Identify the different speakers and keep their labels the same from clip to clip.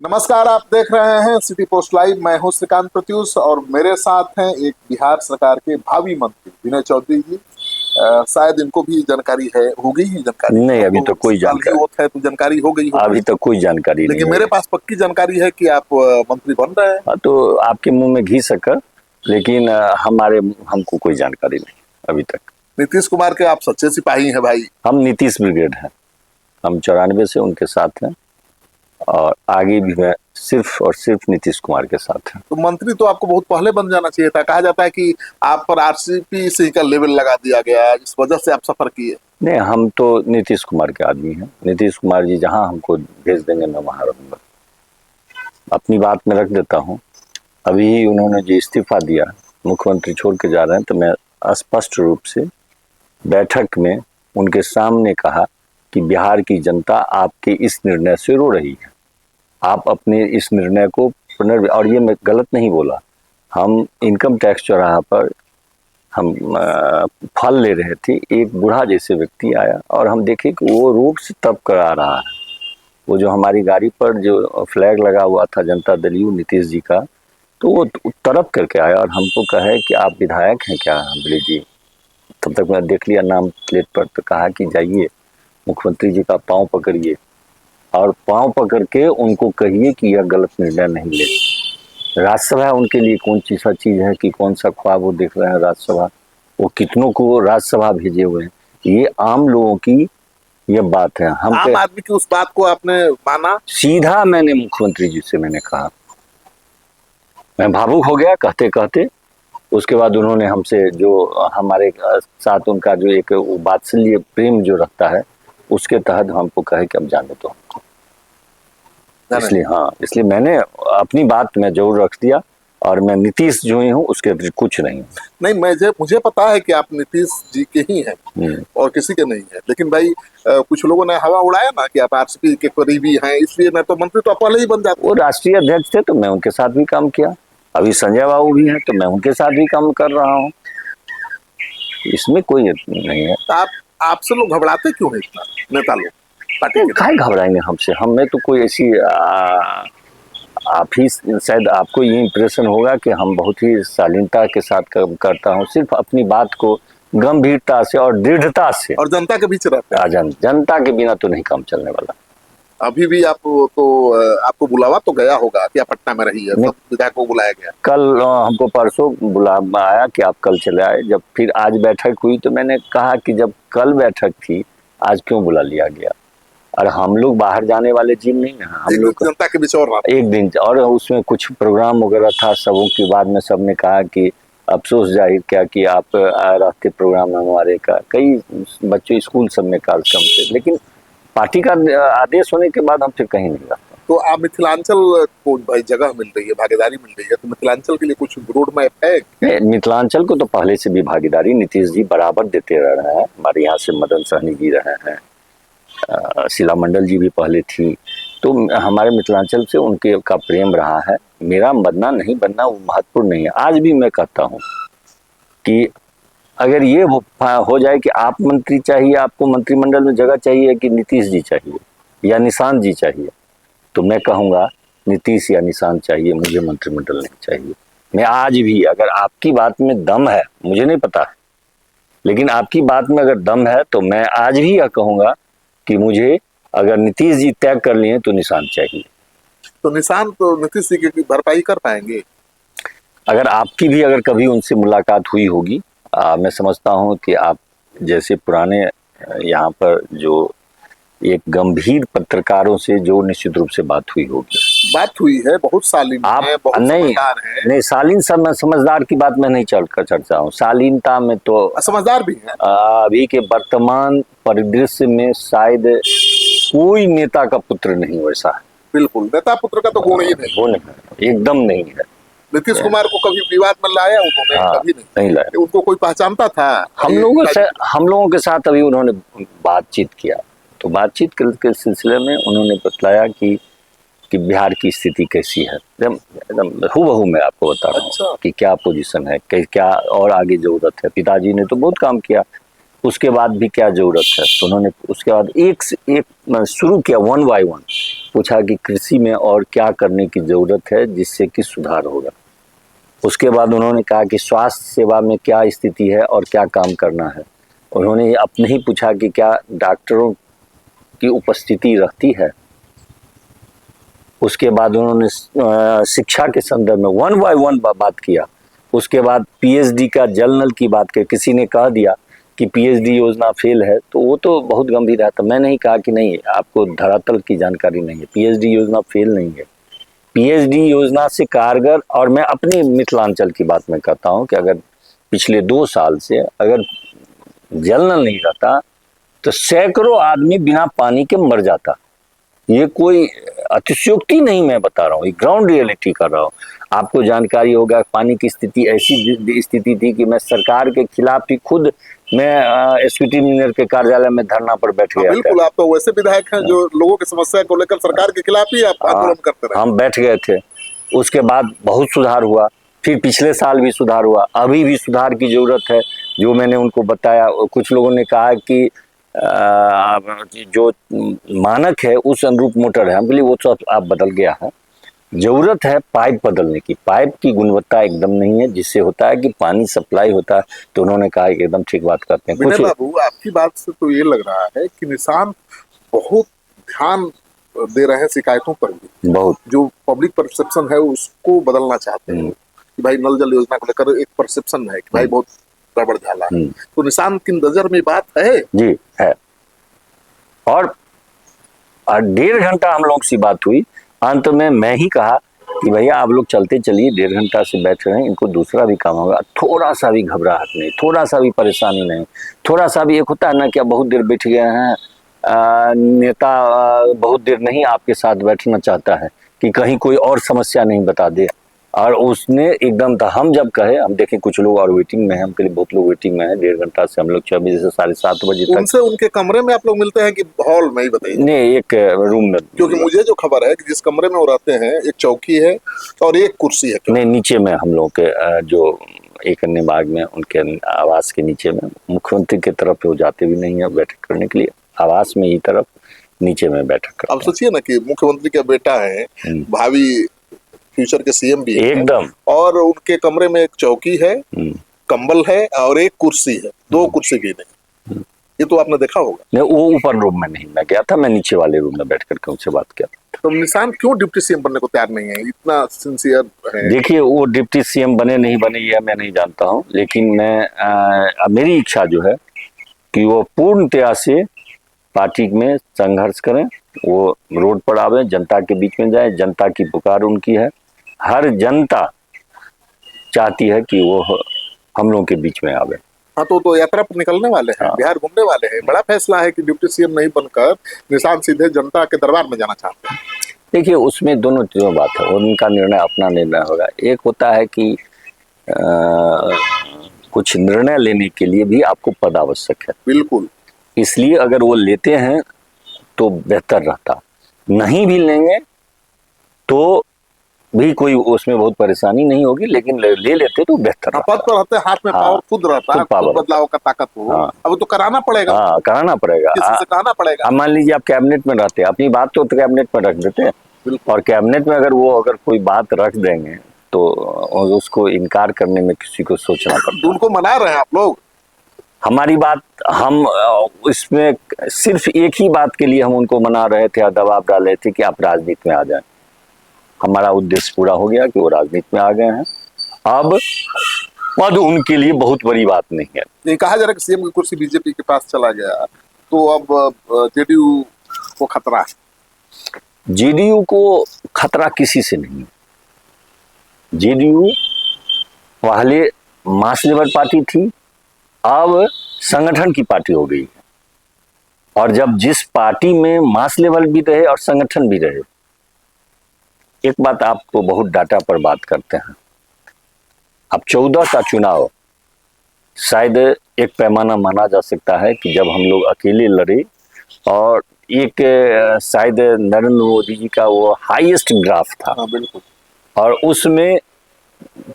Speaker 1: नमस्कार, आप देख रहे हैं सिटी पोस्ट लाइव। मैं हूं श्रीकांत प्रत्युष और मेरे साथ हैं एक बिहार सरकार के भावी मंत्री विनय चौधरी जी। शायद इनको भी जानकारी है, होगी ही जानकारी।
Speaker 2: नहीं, अभी तो कोई
Speaker 1: साल की
Speaker 2: जानकारी
Speaker 1: वोट है तो जानकारी हो गई होगी।
Speaker 2: अभी तक कोई जानकारी नहीं
Speaker 1: लेकिन
Speaker 2: है।
Speaker 1: मेरे पास पक्की जानकारी है कि आप मंत्री बन रहे हैं।
Speaker 2: हाँ, तो आपके मुंह में घी शक्कर, लेकिन हमको कोई जानकारी नहीं अभी तक।
Speaker 1: नीतीश कुमार के आप सच्चे सिपाही हैं भाई।
Speaker 2: हम नीतीश ब्रिगेड हैं। हम 94 से उनके साथ हैं और आगे भी मैं सिर्फ और सिर्फ नीतीश कुमार के साथ हैं।
Speaker 1: तो मंत्री तो आपको बहुत पहले बन जाना चाहिए था। कहा जाता है कि आप पर आरसीपी से का लेवल लगा दिया गया है, इस वजह से आप सफर किए।
Speaker 2: नहीं, हम तो नीतीश कुमार के आदमी हैं। नीतीश कुमार जी जहां हमको भेज देंगे मैं वहां रहूंगा। अपनी बात में रख देता हूं, अभी ही उन्होंने जो इस्तीफा दिया, मुख्यमंत्री छोड़ के जा रहे हैं, तो मैं स्पष्ट रूप से बैठक में उनके सामने कहा कि बिहार की जनता आपके इस निर्णय से रो रही है। आप अपने इस निर्णय को और ये मैं गलत नहीं बोला। हम इनकम टैक्स चौराहा पर हम फल ले रहे थे, एक बूढ़ा जैसे व्यक्ति आया और हम देखे कि वो रोड से तब करा रहा है। वो जो हमारी गाड़ी पर जो फ्लैग लगा हुआ था जनता दल यू नीतीश जी का, तो वो तरफ करके आया और हमको कहे कि आप विधायक हैं क्या? हम बोले जी। तब तक मैं देख लिया नाम प्लेट पर, तो कहा कि जाइए मुख्यमंत्री जी का पांव पकड़िए और पांव पकड़ के उनको कहिए कि यह गलत निर्णय नहीं ले। राज्यसभा उनके लिए कौन सी सा चीज है कि कौन सा ख्वाब वो देख रहे हैं राज्यसभा। वो कितनों को राज्यसभा भेजे हुए हैं। ये आम लोगों की ये बात है। हम
Speaker 1: आम आदमी की उस बात को आपने माना?
Speaker 2: सीधा मैंने मुख्यमंत्री जी से मैंने कहा, मैं भावुक हो गया कहते कहते। उसके बाद उन्होंने हमसे जो हमारे साथ उनका जो एक वात्सल्य प्रेम जो रखता है, उसके तहत हमको कहे कि अब जाने दो। इसलिए मैंने अपनी बात में जरूर रख दिया और मैं नीतीश जो ही हूँ उसके अतिरिक्त कुछ नहीं।
Speaker 1: नहीं, मुझे पता है कि आप नीतीश जी के ही हैं और किसी के नहीं है। लेकिन भाई कुछ लोगों ने हवा उड़ाया ना कि आप आरसीपी के करीबी हैं, इसलिए मैं तो मंत्री तो पहले ही बन जाता।
Speaker 2: वो राष्ट्रीय अध्यक्ष थे तो मैं उनके साथ भी काम किया। अभी संजय बाबू भी हैं तो मैं उनके साथ भी काम कर रहा हूँ। इसमें कोई नहीं है।
Speaker 1: तो आपसे लोग घबराते क्यों है इतना, नेता लोग पार्टी के?
Speaker 2: काहे घबराएंगे हमसे? हम में तो कोई ऐसी आप ही शायद आपको ये इम्प्रेशन होगा कि हम बहुत ही शालीनता के साथ करता हूँ। सिर्फ अपनी बात को गंभीरता से और दृढ़ता से
Speaker 1: और जनता के बीच रहते हैं।
Speaker 2: जनता के बिना तो नहीं काम चलने वाला।
Speaker 1: अभी भी आपको बुलावा तो गया होगा कि आप पटना में रही है, सब विधायकों को बुलाया गया।
Speaker 2: कल हमको परसों बुलावा आया कि आप कल चले आए। जब फिर आज बैठक हुई तो मैंने कहा कि जब कल बैठक थी आज क्यों बुला लिया गया? और हम लोग बाहर जाने वाले जीव नहीं है। हम लोग
Speaker 1: जनता के बीच और
Speaker 2: एक दिन, और उसमें कुछ प्रोग्राम वगैरह था सबों के बाद में सबने कहा कि अफसोस जाहिर किया कि आप रहते प्रोग्राम हमारे का कई बच्चों स्कूल सब में कार्यक्रम थे, लेकिन पार्टी का आदेश होने के बाद हम फिर कहीं नहीं रहते।
Speaker 1: तो आप मिथिलांचल को भाई जगह मिल रही है, भागीदारी मिल रही है, तो मिथिलांचल के लिए कुछ रोड मैप है?
Speaker 2: मिथिलांचल को तो पहले से भी भागीदारी नीतीश जी बराबर देते रहे हैं। हमारे यहाँ से मदन सहनी जी रहे हैं, शीला मंडल जी भी पहले थी। तो हमारे मिथिलांचल से उनके का प्रेम रहा है। मेरा बनना नहीं बनना वो महत्वपूर्ण नहीं है। आज भी मैं कहता हूँ कि अगर ये हो जाए कि आप मंत्री चाहिए, आपको मंत्रिमंडल में जगह चाहिए कि नीतीश जी चाहिए या निशांत जी चाहिए, तो मैं कहूँगा नीतीश या निशांत चाहिए, मुझे मंत्रिमंडल नहीं चाहिए। मैं आज भी, अगर आपकी बात में दम है, मुझे नहीं पता है, लेकिन आपकी बात में अगर दम है तो मैं आज भी यह कहूँगा कि मुझे अगर नीतीश जी त्याग कर लिए तो निशांत चाहिए।
Speaker 1: तो निशांत तो नीतीश जी की भरपाई कर पाएंगे?
Speaker 2: अगर आपकी भी अगर कभी उनसे मुलाकात हुई होगी, मैं समझता हूं कि आप जैसे पुराने यहाँ पर जो एक गंभीर पत्रकारों से जो निश्चित रूप से बात हुई होगी।
Speaker 1: बात हुई है, बहुत शालीन है, बहुत समझदार है।
Speaker 2: नहीं, शालीन समझदार की बात मैं नहीं चर्चा हूँ। शालीनता में तो
Speaker 1: समझदार भी है।
Speaker 2: अभी के वर्तमान परिदृश्य में शायद कोई नेता का पुत्र नहीं वैसा है।
Speaker 1: बिल्कुल, नेता पुत्र का तो गुण ही नहीं।
Speaker 2: गुण है, एकदम नहीं है।
Speaker 1: नीतीश कुमार को कभी विवाद में लाया उन्होंने? कभी
Speaker 2: नहीं लाया।
Speaker 1: उनको कोई पहचानता था?
Speaker 2: हम लोगों के साथ अभी उन्होंने बातचीत किया, तो बातचीत के सिलसिले में उन्होंने बतलाया कि बिहार की स्थिति कैसी है। एकदम हूबहू मैं आपको बता रहा हूँ कि क्या पोजीशन है, क्या और आगे जरूरत है। पिताजी ने तो बहुत काम किया, उसके बाद भी क्या जरूरत है। तो उन्होंने उसके बाद एक से एक शुरू किया, 1 बाय 1 पूछा कि कृषि में और क्या करने की जरूरत है जिससे कि सुधार होगा। उसके बाद उन्होंने कहा कि स्वास्थ्य सेवा में क्या स्थिति है और क्या काम करना है। उन्होंने अपने ही पूछा कि क्या डॉक्टरों की उपस्थिति रहती है। उसके बाद उन्होंने शिक्षा के संदर्भ में 1 बाय 1 बात किया। उसके बाद पीएचडी का जल नल की बात की। किसी ने कह दिया कि पीएचडी योजना फेल है तो वो तो बहुत गंभीर है। तो मैं नहीं कहा कि नहीं, आपको धरातल की जानकारी नहीं है, पीएचडी योजना फेल नहीं है। पीएचडी योजना से कारगर, और मैं अपने मिथिलांचल की बात में कहता हूं कि अगर पिछले 2 साल से अगर जल नल नहीं रहता तो सैकड़ों आदमी बिना पानी के मर जाता। ये कोई अतिशयोक्ति नहीं मैं बता रहा हूँ, ये ग्राउंड रियलिटी कर रहा हूँ। आपको जानकारी होगा पानी की स्थिति ऐसी स्थिति थी कि मैं सरकार के खिलाफ ही खुद मैं एसपीटी इंजीनियर के कार्यालय में धरना पर बैठ गया।
Speaker 1: बिल्कुल, आप तो वैसे विधायक हैं जो लोगों की समस्या को लेकर सरकार के खिलाफ ही आप आंदोलन करते रहे।
Speaker 2: हम बैठ गए थे। उसके बाद बहुत सुधार हुआ, फिर पिछले साल भी सुधार हुआ, अभी भी सुधार की जरूरत है। जो मैंने उनको बताया, कुछ लोगों ने कहा कि जो मानक है उस अनुरूप मोटर है। हम बोले वो तो आप बदल गया है, जरूरत है पाइप बदलने की। पाइप की गुणवत्ता एकदम नहीं है, जिससे होता है कि पानी सप्लाई होता है। तो उन्होंने कहा कि एकदम ठीक बात करते हैं।
Speaker 1: विनय बाबू, आपकी बात से तो ये लग रहा है कि निशांत बहुत ध्यान दे रहे हैं शिकायतों पर भी,
Speaker 2: बहुत
Speaker 1: जो पब्लिक परसेप्शन है उसको बदलना चाहते हैं कि भाई नल जल योजना को लेकर एक परसेप्शन है कि भाई बहुत गड़बड़ झाला है। तो निशांत की नजर में बात है
Speaker 2: जी है। और 1.5 घंटा हम लोग से बात हुई। अंत में मैं ही कहा कि भैया आप लोग चलते चलिए, 1.5 घंटा से बैठ रहे हैं, इनको दूसरा भी काम होगा। थोड़ा सा भी घबराहट नहीं, थोड़ा सा भी परेशानी नहीं, थोड़ा सा भी एक होता है ना कि बहुत देर बैठ गए हैं, नेता बहुत देर नहीं आपके साथ बैठना चाहता है कि कहीं कोई और समस्या नहीं बता दे। और उसने एकदम था, हम जब कहे, हम देखें कुछ लोग और वेटिंग में हैं, हम के लिए बहुत लोग वेटिंग में हैं। 1.5 घंटा से हम लोग 6 बजे से 7:30 बजे तक।
Speaker 1: उनसे उनके कमरे में आप लोग मिलते हैं कि हॉल में ही? बताइए।
Speaker 2: नहीं, एक रूम में।
Speaker 1: क्योंकि मुझे जो खबर है कि जिस कमरे में वो रहते हैं एक चौकी है और एक कुर्सी है।
Speaker 2: नहीं, नीचे में हम लोग के जो एक अन्य बाग में उनके आवास के नीचे में, मुख्यमंत्री की तरफ वो जाते भी नहीं है बैठक करने के लिए, आवास में ही तरफ नीचे में बैठक करते हैं।
Speaker 1: अब सोचिए ना कि मुख्यमंत्री का बेटा है, भावी फ्यूचर के सीएम भी
Speaker 2: एकदम,
Speaker 1: और उनके कमरे में एक चौकी है, कंबल है और एक कुर्सी है, 2 कुर्सी भी नहीं। ये तो आपने देखा होगा।
Speaker 2: नहीं, वो ऊपर रूम में नहीं मैं गया था, मैं नीचे वाले रूम में बैठ करके उनसे बात किया।
Speaker 1: तो निशांत क्यों डिप्टी सीएम बनने को तैयार नहीं है? इतना सिंसियर है।
Speaker 2: देखिए, वो डिप्टी सीएम बने नहीं बने ये मैं नहीं जानता हूँ, लेकिन मैं मेरी इच्छा जो है कि वो पूर्णतया से पार्टी में संघर्ष करें, वो रोड पर आवे, जनता के बीच में जाए। जनता की पुकार उनकी है, हर जनता चाहती है कि वो हम लोगों के बीच में आवे।
Speaker 1: हाँ, तो यात्रा पर निकलने वाले हैं, बिहार घूमने वाले हैं। बड़ा फैसला है कि डिप्टी सीएम नहीं बनकर निशांत सीधे जनता के दरबार में जाना चाहते हैं।
Speaker 2: देखिए, उसमें दोनों चीजों बात है, उनका निर्णय अपना निर्णय होगा। एक होता है कि कुछ निर्णय लेने के लिए भी आपको पद आवश्यक है,
Speaker 1: बिल्कुल।
Speaker 2: इसलिए अगर वो लेते हैं तो बेहतर रहता, नहीं भी लेंगे तो भी कोई उसमें बहुत परेशानी नहीं होगी, लेकिन ले लेते तो बेहतर।
Speaker 1: पद पर रहते, हाथ में पावर खुद रहता है, खुद बदलाव का ताकत हो। अब तो कराना पड़ेगा।
Speaker 2: हाँ, कराना पड़ेगा,
Speaker 1: किसी से कहना पड़ेगा।
Speaker 2: अब मान लीजिए आप कैबिनेट में रहते, अपनी बात तो कैबिनेट में रख देते हैं, और कैबिनेट में अगर कोई बात रख देंगे तो उसको इनकार करने में किसी को सोचना पड़ता।
Speaker 1: उनको मना रहे हैं आप लोग।
Speaker 2: हमारी बात, हम इसमें सिर्फ एक ही बात के लिए हम उनको मना रहे थे और दबाव डाल रहे थे कि आप राजनीति में आ जाएं। हमारा उद्देश्य पूरा हो गया कि वो राजनीति में आ गए हैं। अब पद उनके लिए बहुत बड़ी बात नहीं है।
Speaker 1: ये कहा जा रहा है कि सीएम की कुर्सी बीजेपी के पास चला गया, तो अब जेडीयू को खतरा है।
Speaker 2: जेडीयू को खतरा किसी से नहीं। जेडीयू पहले मास लेवल पार्टी थी, अब संगठन की पार्टी हो गई है। और जब जिस पार्टी में मास लेवल भी रहे और संगठन भी रहे, एक बात आपको बहुत डाटा पर बात करते हैं। अब 14 का चुनाव शायद एक पैमाना माना जा सकता है कि जब हम लोग अकेले लड़े, और एक शायद नरेंद्र मोदी जी का वो हाईएस्ट ग्राफ था।
Speaker 1: हाँ, बिल्कुल।
Speaker 2: और उसमें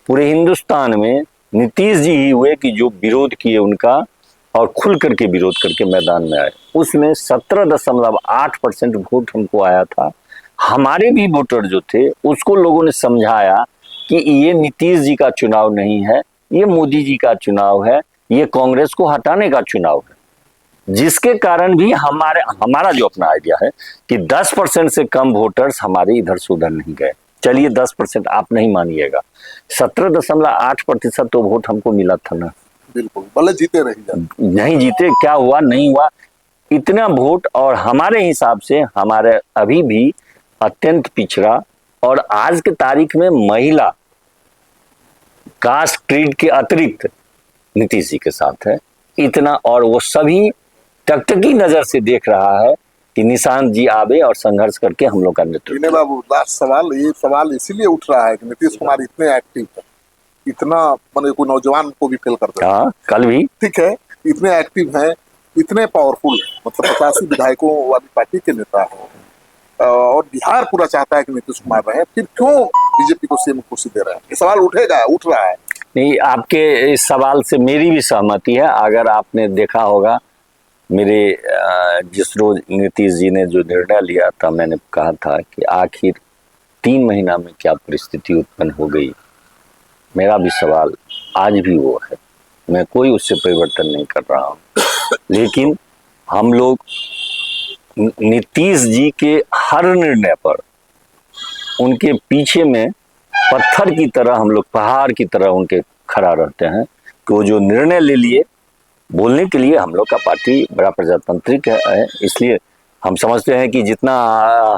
Speaker 2: पूरे हिंदुस्तान में नीतीश जी ही हुए कि जो विरोध किए उनका, और खुल करके विरोध करके मैदान में आए। उसमें 17.8% वोट हमको आया था। हमारे भी वोटर जो थे उसको लोगों ने समझाया कि ये नीतीश जी का चुनाव नहीं है, ये मोदी जी का चुनाव है, ये कांग्रेस को हटाने का चुनाव है। जिसके कारण भी हमारा जो अपना आइडिया है कि 10% से कम वोटर्स हमारे इधर से उधर नहीं गए। चलिए 10% आप नहीं मानिएगा, 17.8% तो वोट हमको मिला था ना।
Speaker 1: बिल्कुल, भले जीते रह जाए।
Speaker 2: नहीं जीते, क्या हुआ नहीं हुआ, इतना वोट। और हमारे हिसाब से हमारे अभी भी अत्यंत पिछड़ा और आज के तारीख में महिला कास्ट क्रीड के अतिरिक्त नीतीश जी के साथ है इतना। और वो सभी टकटकी नजर से देख रहा है कि निशांत जी आवे और संघर्ष करके हम लोग का नेतृत्व।
Speaker 1: विनय बाबू, लास्ट सवाल, ये सवाल इसीलिए उठ रहा है कि नीतीश कुमार इतने एक्टिव है, इतना मैंने कोई नौजवान को भी फेल कर दिया।
Speaker 2: हाँ, कल भी
Speaker 1: ठीक है, इतने एक्टिव हैं, इतने पावरफुल, मतलब 85 विधायकों वाली पार्टी के नेता हैं, और बिहार पूरा चाहता है कि नीतीश कुमार रहे, फिर क्यों बीजेपी को सीएम कुर्सी दे रहे हैं? ये सवाल उठेगा, उठ रहा है।
Speaker 2: नहीं, आपके इस सवाल से मेरी भी सहमति है। अगर आपने देखा होगा मेरे जिस रोज नीतीश जी ने जो निर्णय लिया था, मैंने कहा था कि आखिर 3 महीना में क्या परिस्थिति उत्पन्न हो गई। मेरा भी सवाल आज भी वो है, मैं कोई उससे परिवर्तन नहीं कर रहा हूँ। लेकिन हम लोग नीतीश जी के हर निर्णय पर उनके पीछे में पत्थर की तरह, हम लोग पहाड़ की तरह उनके खड़ा रहते हैं कि वो जो निर्णय ले लिए, बोलने के लिए हम लोग का पार्टी बड़ा प्रजातांत्रिक है। इसलिए हम समझते हैं कि जितना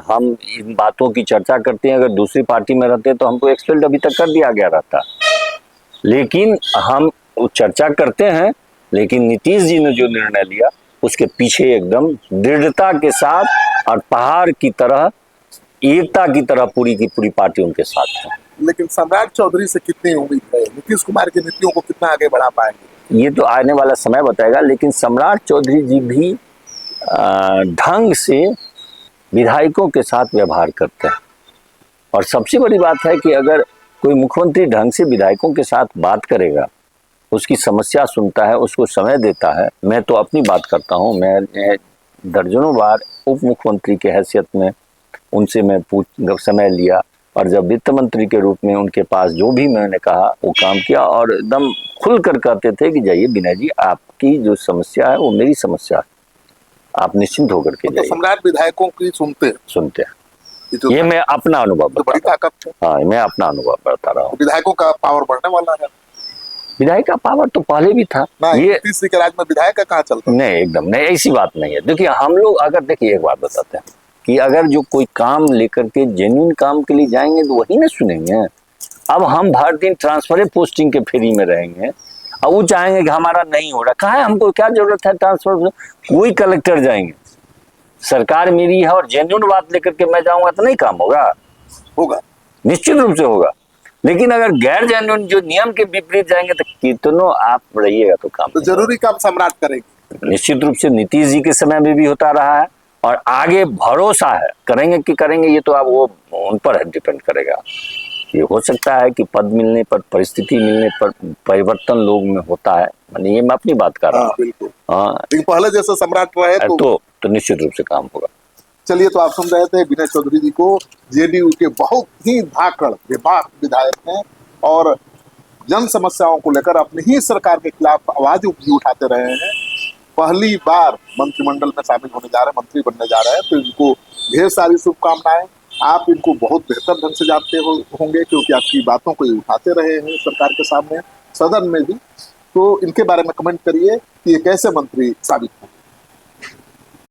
Speaker 2: हम इन बातों की चर्चा करते हैं, अगर दूसरी पार्टी में रहते तो हमको एक्सपेल्ड अभी तक कर दिया गया रहता। लेकिन हम चर्चा करते हैं, लेकिन नीतीश जी ने जो निर्णय लिया उसके पीछे एकदम दृढ़ता के साथ और पहाड़ की तरह, एकता की तरह पूरी की पूरी पार्टी उनके साथ है।
Speaker 1: लेकिन सम्राट चौधरी से कितनी उम्मीद है? नीतीश कुमार की नीतियों को कितना आगे बढ़ा पाएंगे?
Speaker 2: ये तो आने वाला समय बताएगा। लेकिन सम्राट चौधरी जी भी ढंग से विधायकों के साथ व्यवहार करते हैं। और सबसे बड़ी बात है कि अगर कोई मुख्यमंत्री ढंग से विधायकों के साथ बात करेगा, उसकी समस्या सुनता है, उसको समय देता है। मैं तो अपनी बात करता हूँ, मैं दर्जनों बार उप मुख्यमंत्री के हैसियत में उनसे मैं समय लिया, और जब वित्त मंत्री के रूप में उनके पास जो भी मैंने कहा वो काम किया, और एकदम खुल कर कहते थे कि जाइए विनय जी, आपकी जो समस्या है वो मेरी समस्या है, आप निश्चिंत होकर के जाइए।
Speaker 1: सम्राट विधायकों की सुनते हैं।
Speaker 2: ये मैं अपना अनुभव
Speaker 1: तो बड़ी ताकत है।
Speaker 2: हाँ, मैं अपना अनुभव बता रहा हूँ।
Speaker 1: विधायकों का पावर बढ़ने वाला है।
Speaker 2: विधायक का पावर तो पहले भी था।
Speaker 1: ये तीसरी के राज में विधायक का कहाँ चलता?
Speaker 2: नहीं, एकदम नहीं, ऐसी बात नहीं है। देखिए हम लोग अगर, देखिए एक बात बताते हैं कि अगर जो कोई काम लेकर के जेन्युइन काम के लिए जाएंगे तो वही ना सुनेंगे। अब हम भर दिन ट्रांसफर पोस्टिंग के फेरी में रहेंगे, अब वो चाहेंगे कि हमारा नहीं हो रहा, कहाँ है, हमको क्या जरूरत है ट्रांसफर? कोई कलेक्टर जाएंगे, सरकार मेरी है और जेन्युइन बात लेकर के मैं जाऊंगा तो नहीं काम होगा, निश्चित रूप से होगा। लेकिन अगर गैर जेन्युइन जो नियम के विपरीत जाएंगे तो कितनों आप रहिएगा तो काम
Speaker 1: तो जरूरी काम सम्राट करेंगे।
Speaker 2: निश्चित रूप से नीतीश जी के समय में भी होता रहा है, और आगे भरोसा है करेंगे कि करेंगे, ये तो आप वो उन पर डिपेंड करेगा। ये हो सकता है कि पद मिलने पर, परिस्थिति मिलने पर परिवर्तन लोग में होता है, मानी ये मैं अपनी बात कर रहा हूँ।
Speaker 1: बिल्कुल।
Speaker 2: हाँ,
Speaker 1: लेकिन पहले जैसे सम्राट रहे
Speaker 2: तो निश्चित रूप से काम होगा।
Speaker 1: चलिए, तो आप सुन रहे थे विनय चौधरी जी को, जेडीयू के बहुत ही धाकड़ बेबाक विधायक हैं, और जन समस्याओं को लेकर अपनी ही सरकार के खिलाफ आवाज भी उठाते रहे हैं। पहली बार मंत्रिमंडल में शामिल होने जा रहे हैं, मंत्री बनने जा रहे हैं, तो इनको ढेर सारी शुभकामनाएं। आप इनको बहुत बेहतर ढंग से जानते होंगे, क्योंकि आपकी बातों को उठाते रहे हैं सरकार के सामने, सदन में भी। तो इनके बारे में कमेंट करिए कि ये कैसे मंत्री साबित होंगे।